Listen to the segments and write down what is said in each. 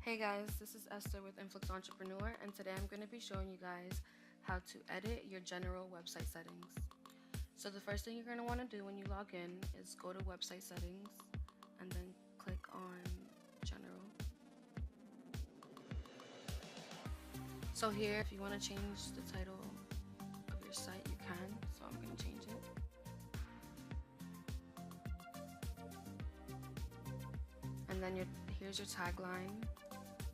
Hey guys, this is Esther with Influx Entrepreneur, and today I'm going to be showing you guys how to edit your general website settings. So the first thing you're going to want to do when you log in is go to website settings and then click on general. So here, if you want to change the title of your site, you can. So I'm going to change it. And then here's your tagline.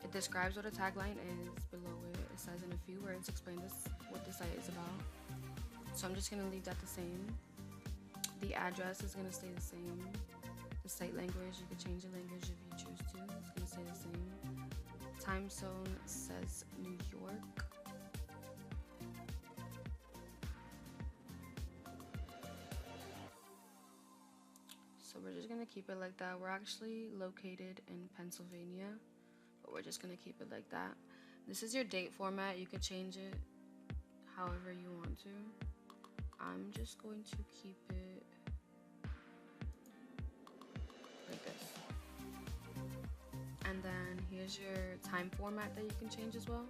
It describes what a tagline is. Below it, it says in a few words, explain what the site is about. So I'm just going to leave that the same. The address is going to stay the same. The site language, you could change the language if you choose to. It's going to stay the same. Time zone says New York. So we're just going to keep it like that. We're actually located in Pennsylvania, but we're just going to keep it like that. This is your date format. You could change it however you want to. I'm just going to keep it like this. And then here's your time format that you can change as well.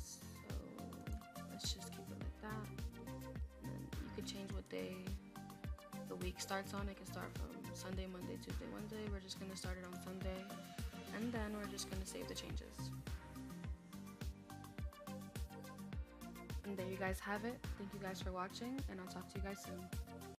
So let's just keep it like that. And then you could change what day the week starts on. It can start from Sunday, Monday, Tuesday, Wednesday. We're just going to start it on Sunday. And then we're just going to save the changes. And there you guys have it. Thank you guys for watching, and I'll talk to you guys soon.